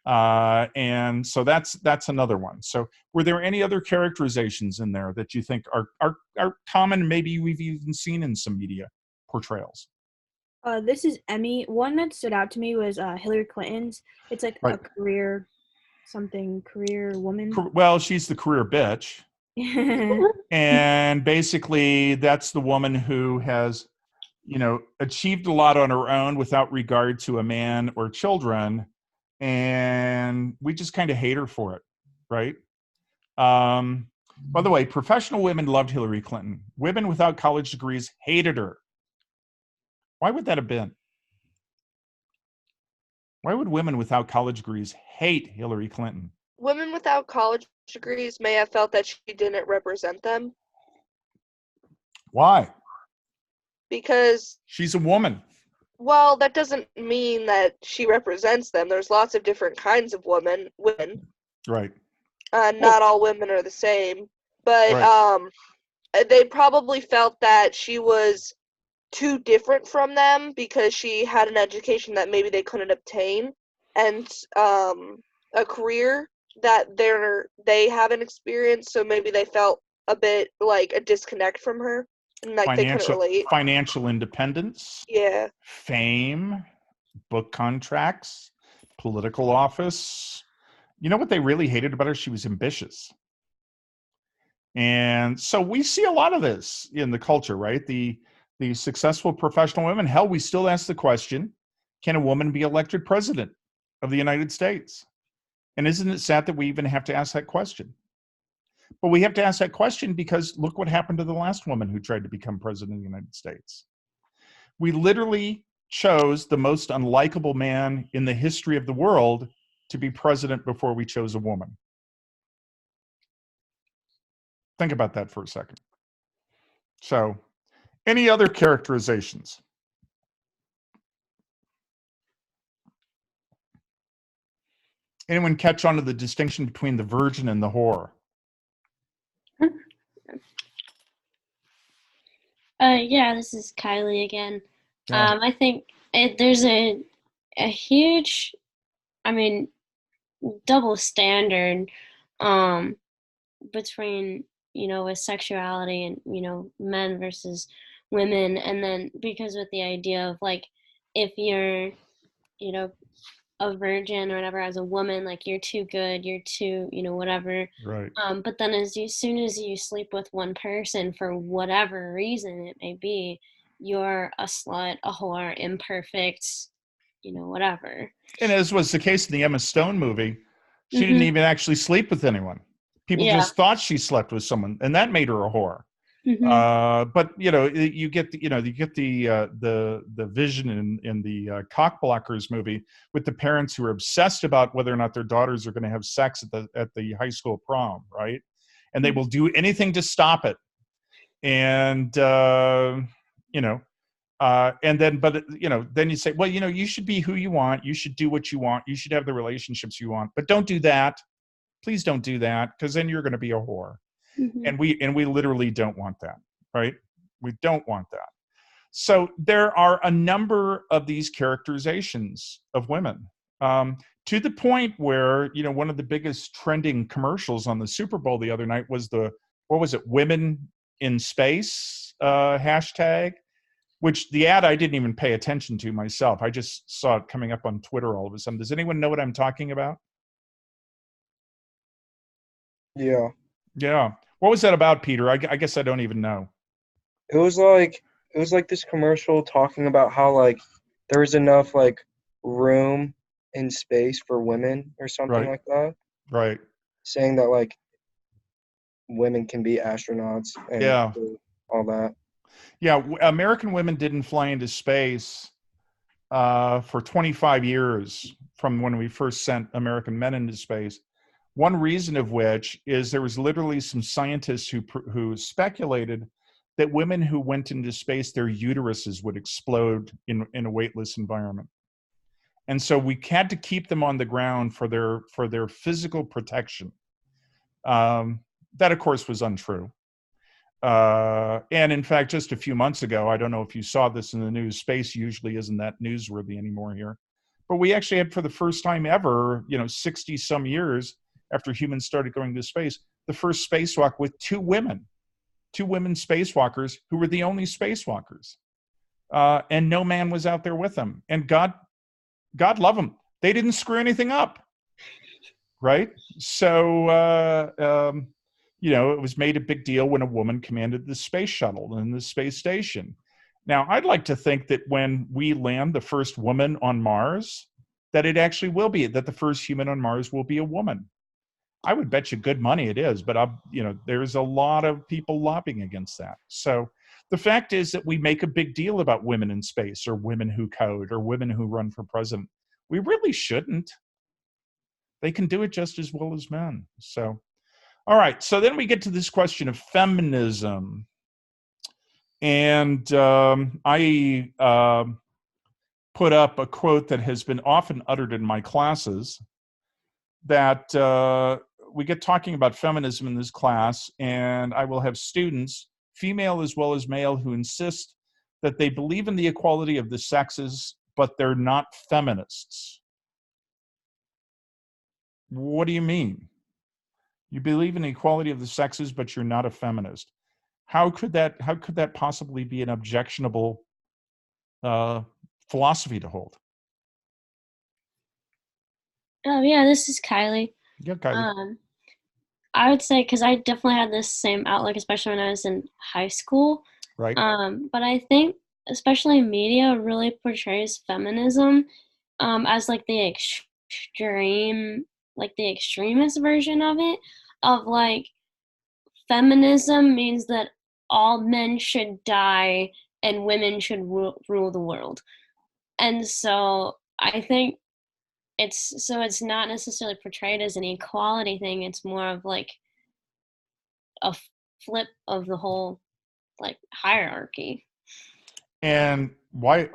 And so that's another one. So were there any other characterizations in there that you think are common, maybe we've even seen in some media portrayals? This is Emmy. One that stood out to me was Hillary Clinton's. It's like right. A career woman. Well, she's the career bitch. And basically that's the woman who has, achieved a lot on her own without regard to a man or children. And we just kind of hate her for it, right? By the way, professional women loved Hillary Clinton. Women without college degrees hated her. Why would that have been? Why would women without college degrees hate Hillary Clinton? Women without college degrees may have felt that she didn't represent them. Why? Because she's a woman. Well, that doesn't mean that she represents them. There's lots of different kinds of women. Right. Not all women are the same. But right. They probably felt that she was too different from them because she had an education that maybe they couldn't obtain, and a career that they haven't experienced, so maybe they felt a bit like a disconnect from her, and like they couldn't relate. Financial independence, fame, book contracts, political office. You know what they really hated about her? She was ambitious. And so we see a lot of this in the culture, right? The successful professional women. Hell, we still ask the question, can a woman be elected president of the United States? And isn't it sad that we even have to ask that question? But we have to ask that question because look what happened to the last woman who tried to become president of the United States. We literally chose the most unlikable man in the history of the world to be president before we chose a woman. Think about that for a second. So, any other characterizations? Anyone catch on to the distinction between the virgin and the whore? Yeah, this is Kylie again. Yeah. I think there's a huge, I mean, double standard between, with sexuality and, men versus women. And then because with the idea of like, if you're, a virgin or whatever as a woman, like you're too good, you're too, whatever. Right. But then as soon as you sleep with one person for whatever reason it may be, you're a slut, a whore, imperfect, whatever. And as was the case in the Emma Stone movie, she didn't even actually sleep with anyone. People just thought she slept with someone, and that made her a whore. But you get the vision in the Cock Blockers movie with the parents who are obsessed about whether or not their daughters are going to have sex at the high school prom, right? And they will do anything to stop it. And then you say, well, you should be who you want, you should do what you want, you should have the relationships you want, but don't do that. Please don't do that, because then you're going to be a whore. And we literally don't want that, right? We don't want that. So there are a number of these characterizations of women, to the point where, one of the biggest trending commercials on the Super Bowl the other night was Women in Space hashtag, which the ad I didn't even pay attention to myself. I just saw it coming up on Twitter all of a sudden. Does anyone know what I'm talking about? Yeah. Yeah. What was that about, Peter? I guess I don't even know. It was like this commercial talking about how like there was enough like room in space for women or something like that. Right. Saying that like women can be astronauts and all that. Yeah, American women didn't fly into space for 25 years from when we first sent American men into space. One reason of which is there was literally some scientists who speculated that women who went into space, their uteruses would explode in a weightless environment. And so we had to keep them on the ground for their physical protection. That, of course, was untrue. And in fact, just a few months ago, I don't know if you saw this in the news, space usually isn't that newsworthy anymore here, but we actually had, for the first time ever, 60 some years after humans started going to space, the first spacewalk with two women spacewalkers who were the only spacewalkers. And no man was out there with them. And God love them. They didn't screw anything up. Right? So, it was made a big deal when a woman commanded the space shuttle and the space station. Now, I'd like to think that when we land the first woman on Mars, that it actually will be, that the first human on Mars will be a woman. I would bet you good money it is, but there's a lot of people lobbying against that. So the fact is that we make a big deal about women in space or women who code or women who run for president. We really shouldn't. They can do it just as well as men. So, all right. So then we get to this question of feminism. And I put up a quote that has been often uttered in my classes, that we get talking about feminism in this class, and I will have students, female as well as male, who insist that they believe in the equality of the sexes, but they're not feminists. What do you mean? You believe in the equality of the sexes, but you're not a feminist. How could that possibly be an objectionable philosophy to hold? Oh yeah, this is Kylie. Yeah, Kylie. I would say, because I definitely had this same outlook, especially when I was in high school. Right. But I think, especially media, really portrays feminism as like the extremist version of it, of like feminism means that all men should die and women should rule the world. And so I think it's not necessarily portrayed as an equality thing. It's more of like a flip of the whole like hierarchy. And why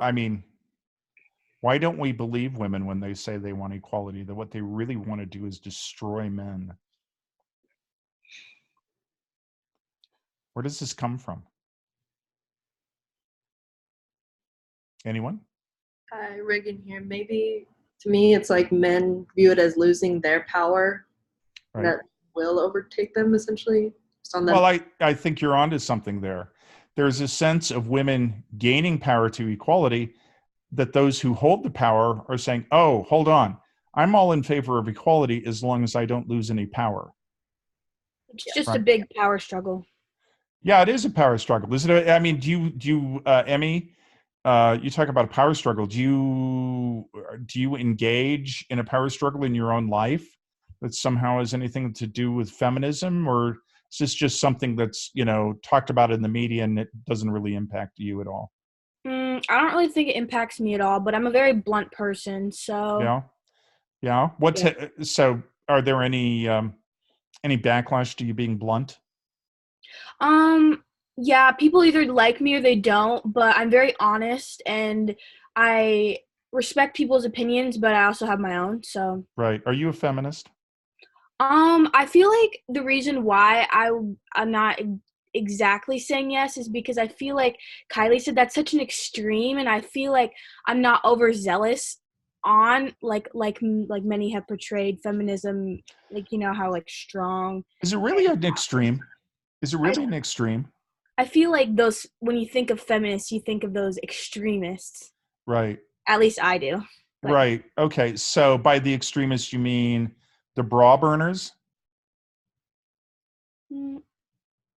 don't we believe women when they say they want equality? That what they really want to do is destroy men. Where does this come from? Anyone? Hi, Reagan here. Maybe to me, it's like men view it as losing their power, Right. that will overtake them essentially. Just on them. Well, I think you're onto something there. There's a sense of women gaining power to equality, that those who hold the power are saying, oh, hold on, I'm all in favor of equality as long as I don't lose any power. It's just Right. a big power struggle. Yeah, it is a power struggle, isn't it? I mean, do you Emmy, you talk about a power struggle. Do you engage in a power struggle in your own life that somehow has anything to do with feminism, or is this just something that's, talked about in the media and it doesn't really impact you at all? I don't really think it impacts me at all, but I'm a very blunt person, so Yeah. So are there any backlash to you being blunt? yeah, people either like me or they don't, but I'm very honest and I respect people's opinions, but I also have my own, so Right. Are you a feminist? I feel like the reason why I'm not exactly saying yes is because I feel like Kylie said that's such an extreme, and I feel like I'm not overzealous on like many have portrayed feminism, like how like strong. Is it really an extreme? Is it really an extreme? I feel like those, when you think of feminists, you think of those extremists. Right. At least I do. But Right. Okay. So by the extremists, you mean the bra burners? mm,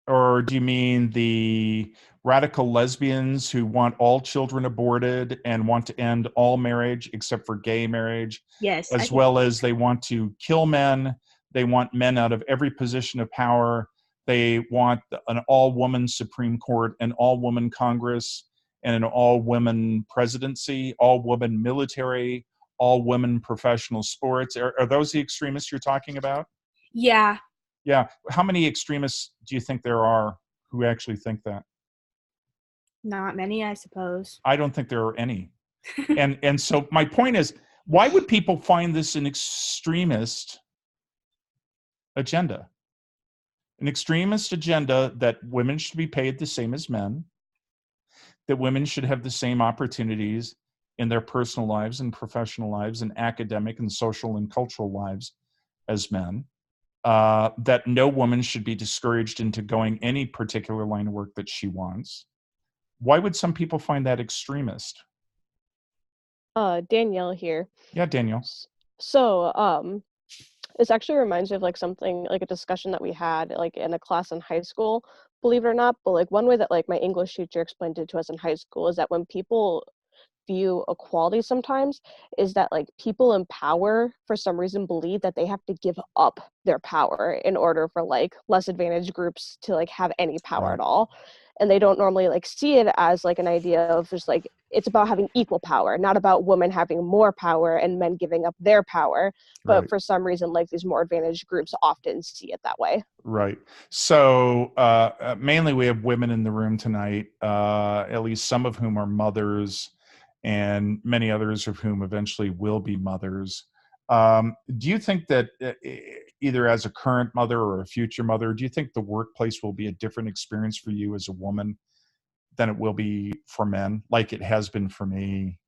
Or do you mean the radical lesbians who want all children aborted and want to end all marriage except for gay marriage, yes, as well as they want to kill men? They want men out of every position of power. They want an all-woman Supreme Court, an all-woman Congress, and an all-women presidency, all-women military, all-women professional sports. Are those the extremists you're talking about? yeah, Yeah. How many extremists do you think there are who actually think that? not many, I suppose. I don't think there are any. And so my point is, why would people find this an extremist agenda? An extremist agenda that women should be paid the same as men, that women should have the same opportunities in their personal lives and professional lives and academic and social and cultural lives as men. That no woman should be discouraged into going any particular line of work that she wants. Why would some people find that extremist? Danielle here. Yeah, Danielle. So, this actually reminds me of like something like a discussion that we had like in a class in high school, believe it or not. But like one way that like my English teacher explained it to us in high school is that when people view equality sometimes is that like people in power for some reason believe that they have to give up their power in order for like less advantaged groups to like have any power at all. And they don't normally like see it as like an idea of just like it's about having equal power, not about women having more power and men giving up their power. But Right. for some reason, like these more advantaged groups often see it that way. Right. So mainly we have women in the room tonight, at least some of whom are mothers and many others of whom eventually will be mothers. Do you think that either as a current mother or a future mother, do you think the workplace will be a different experience for you as a woman than it will be for men, like it has been for me,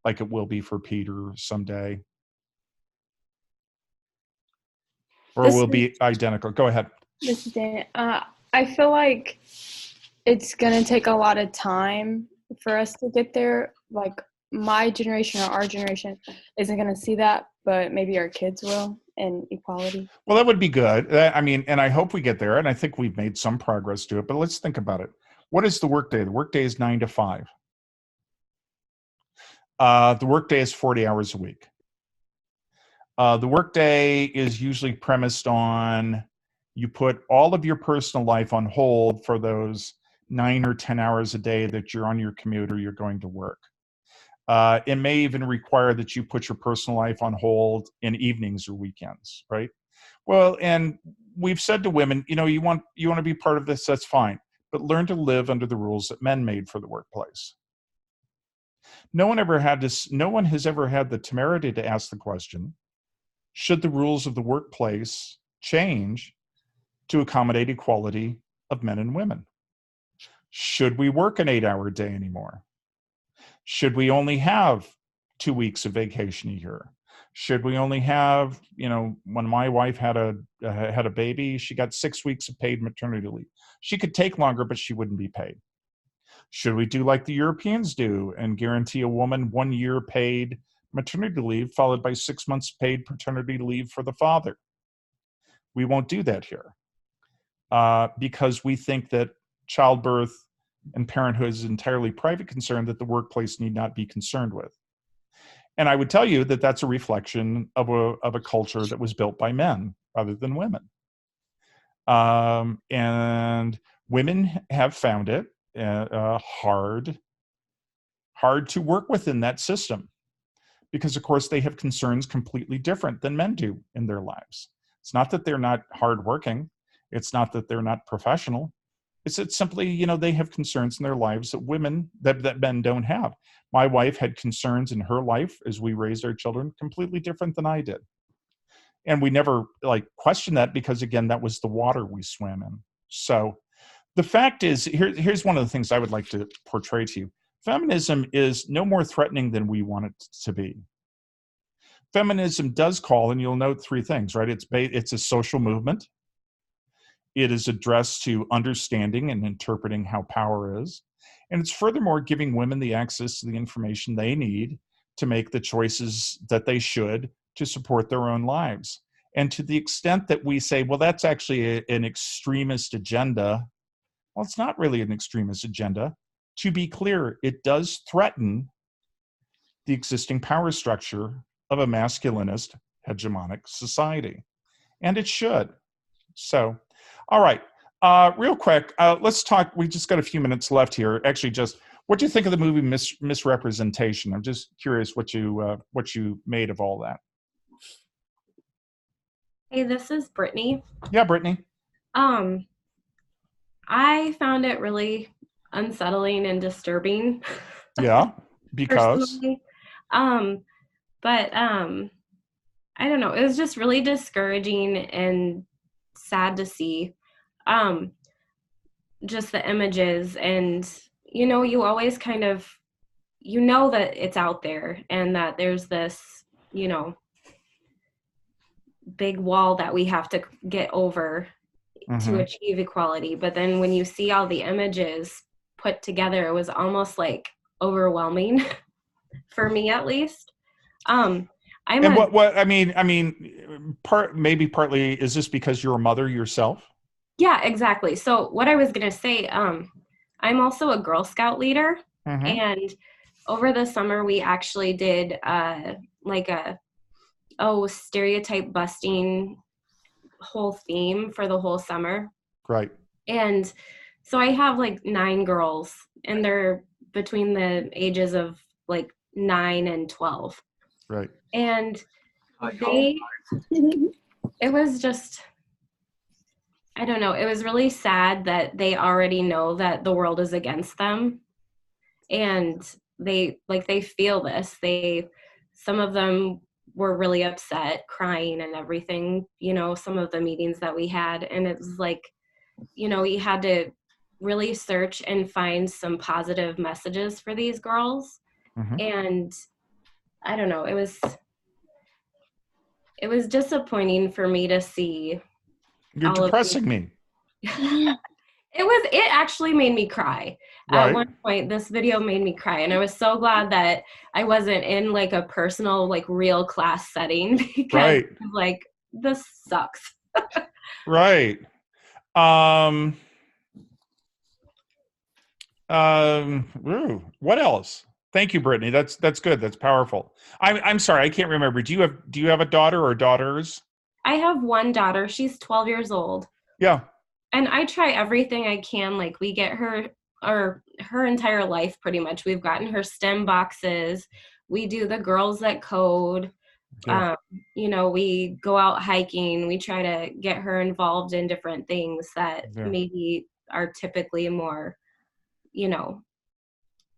like it will be for Peter someday? Or This will is- be identical? Go ahead. This is Dan. I feel like it's gonna take a lot of time for us to get there. Like my generation or our generation isn't gonna see that, but maybe our kids will, in equality. Well, that would be good. I mean, and I hope we get there, and I think we've made some progress to it, but let's think about it. What is the workday? The workday is 9 to 5. The workday is 40 hours a week. The workday is usually premised on You put all of your personal life on hold for those 9 or 10 hours a day that you're on your commute or you're going to work. It may even require that you put your personal life on hold in evenings or weekends, right? Well, and we've said to women, you want to be part of this, that's fine, but learn to live under the rules that men made for the workplace. No one has ever had the temerity to ask the question, should the rules of the workplace change to accommodate equality of men and women? Should we work an 8-hour day anymore? Should we only have 2 weeks of vacation a year? Should we only have, when my wife had a baby, she got 6 weeks of paid maternity leave. She could take longer, but she wouldn't be paid. Should we do like the Europeans do and guarantee a woman 1 year paid maternity leave followed by 6 months paid paternity leave for the father? We won't do that here because we think that childbirth and parenthood is an entirely private concern that the workplace need not be concerned with. And I would tell you that that's a reflection of a culture that was built by men rather than women. And women have found it hard to work within that system because, of course, they have concerns completely different than men do in their lives. It's not that they're not hardworking. It's not that they're not professional. It's simply, they have concerns in their lives that men don't have. My wife had concerns in her life as we raised our children completely different than I did. And we never questioned that because, again, that was the water we swam in. So the fact is, here's one of the things I would like to portray to you. Feminism is no more threatening than we want it to be. Feminism does call, and you'll note 3 things, right? It's a social movement. It is addressed to understanding and interpreting how power is. And it's furthermore giving women the access to the information they need to make the choices that they should to support their own lives. And to the extent that we say, well, that's actually an extremist agenda, well, it's not really an extremist agenda. To be clear, it does threaten the existing power structure of a masculinist hegemonic society. And it should. So, all right, real quick, let's talk. We just got a few minutes left here. Actually, what do you think of the movie Misrepresentation? I'm just curious what you made of all that. Hey, this is Brittany. Yeah, Brittany. I found it really unsettling and disturbing. Yeah, because. But I don't know. It was just really discouraging and sad to see. Just the images, and you always kind of that it's out there and that there's this big wall that we have to get over to achieve equality. But then when you see all the images put together, it was almost like overwhelming for me, at least. Partly is this because you're a mother yourself? Yeah, exactly. So what I was going to say, I'm also a Girl Scout leader. And over the summer, we actually did stereotype busting whole theme for the whole summer. Right. And so I have 9 girls, and they're between the ages of 9 and 12. Right. And it was just, I don't know, it was really sad that they already know that the world is against them. And they feel this. Some of them were really upset, crying and everything, some of the meetings that we had. And it was we had to really search and find some positive messages for these girls. And I don't know, it was disappointing for me to see. You're depressing me. It actually made me cry. Right. At one point, this video made me cry, and I was so glad that I wasn't in a personal, real class setting, because this sucks. Right. What else? Thank you, Brittany. That's good. That's powerful. I'm sorry, I can't remember. Do you have a daughter or daughters? I have one daughter. She's 12 years old. Yeah. And I try everything I can. Like we get her, or her entire life pretty much. We've gotten her STEM boxes. We do the girls that code. Yeah. Um, we go out hiking. We try to get her involved in different things that Yeah. maybe are typically more,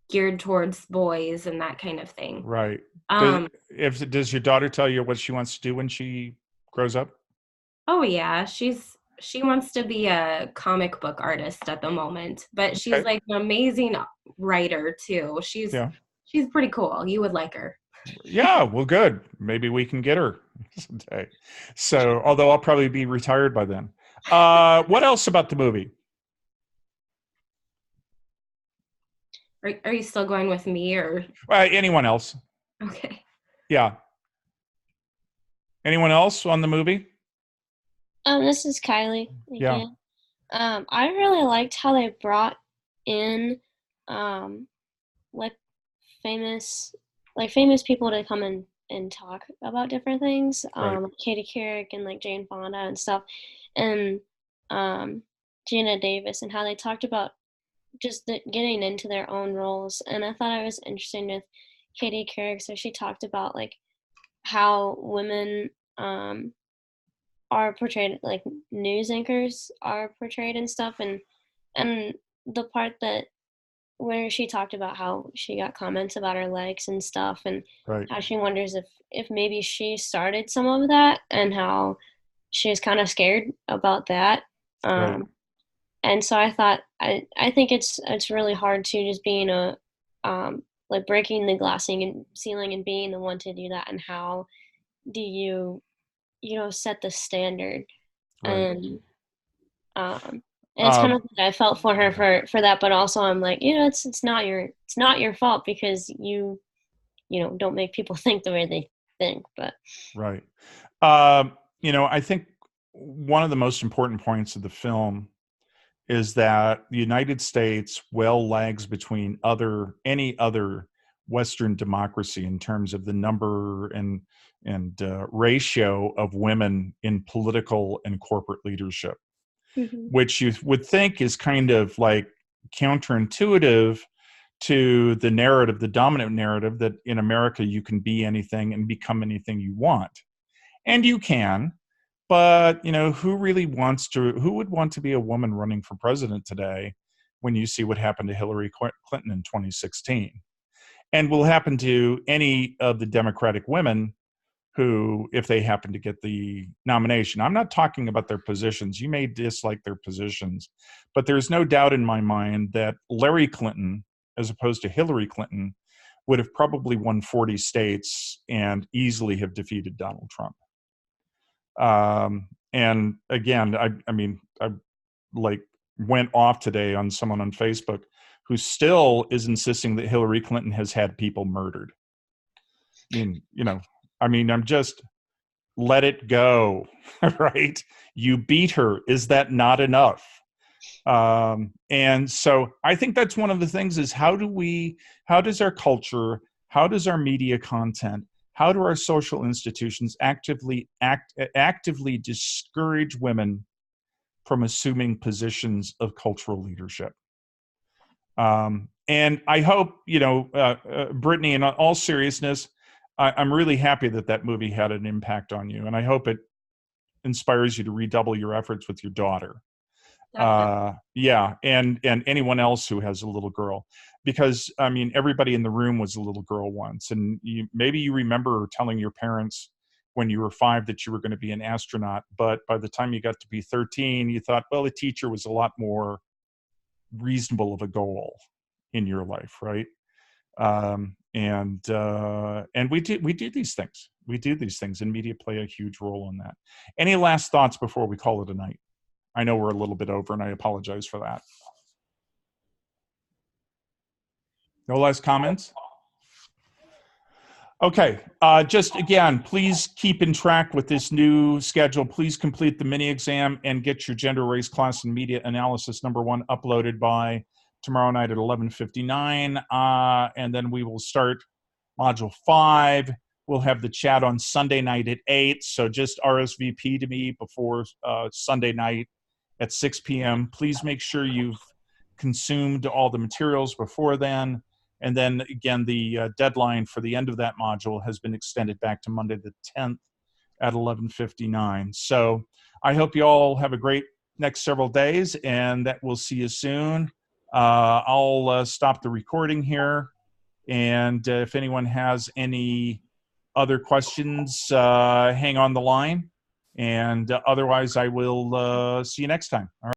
geared towards boys and that kind of thing. Right. Um, Does your daughter tell you what she wants to do when she grows up? oh yeah, she wants to be a comic book artist at the moment, but she's Okay. like an amazing writer too. She's Yeah. she's pretty cool. You would like her. Yeah. Well, good. Maybe we can get her someday. So, although I'll probably be retired by then. What else about the movie? Are you still going with me or Anyone else? okay? Yeah. Anyone else on the movie? This is Kylie Yeah. again. I really liked how they brought in like famous people to come in and talk about different things. Right. Like Katie Couric and like Jane Fonda and stuff, and Gina Davis, and how they talked about just getting into their own roles. And I thought it was interesting with Katie Couric. So she talked about like how women are portrayed, like news anchors are portrayed and stuff, and the part that where she talked about how she got comments about her legs and stuff, and Right. how she wonders if maybe she started some of that, and how she's kind of scared about that. Right. And so I thought I think it's really hard to just being a like breaking the glassing and ceiling and being the one to do that, and how do you set the standard. Right. And it's kind of like I felt for her for that, but also I'm like, it's not your fault, because you don't make people think the way they think. But Right. I think one of the most important points of the film is that the United States well lags between any other Western democracy in terms of the number and ratio of women in political and corporate leadership, which you would think is kind of like counterintuitive to the narrative, the dominant narrative that in America you can be anything and become anything you want. And you can, but who would want to be a woman running for president today when you see what happened to Hillary Clinton in 2016? And will happen to any of the Democratic women who, if they happen to get the nomination. I'm not talking about their positions. You may dislike their positions, but there's no doubt in my mind that Larry Clinton, as opposed to Hillary Clinton, would have probably won 40 states and easily have defeated Donald Trump. And again, I like went off today on someone on Facebook who still is insisting that Hillary Clinton has had people murdered. I'm just, let it go, right? You beat her. Is that not enough? And so I think that's one of the things is how does our culture, how does our media content, how do our social institutions actively discourage women from assuming positions of cultural leadership? And I hope, Brittany, in all seriousness, I'm really happy that movie had an impact on you, and I hope it inspires you to redouble your efforts with your daughter. Yeah, and anyone else who has a little girl, because everybody in the room was a little girl once, and maybe you remember telling your parents when you were 5 that you were going to be an astronaut, but by the time you got to be 13, you thought, well, a teacher was a lot more reasonable of a goal in your life, right? And we do these things. We do these things, and media play a huge role in that. Any last thoughts before we call it a night? I know we're a little bit over, and I apologize for that. No last comments? Okay. Just again, please keep in track with this new schedule. Please complete the mini exam and get your gender, race, class, and media analysis #1 uploaded by tomorrow night at 11:59. And then we will start module 5. We'll have the chat on Sunday night at 8. So just RSVP to me before Sunday night at 6 p.m. Please make sure you've consumed all the materials before then. And then again, the deadline for the end of that module has been extended back to Monday the 10th at 11:59. So I hope you all have a great next several days, and that we'll see you soon. I'll stop the recording here. And if anyone has any other questions, hang on the line. And otherwise, I will see you next time. All right.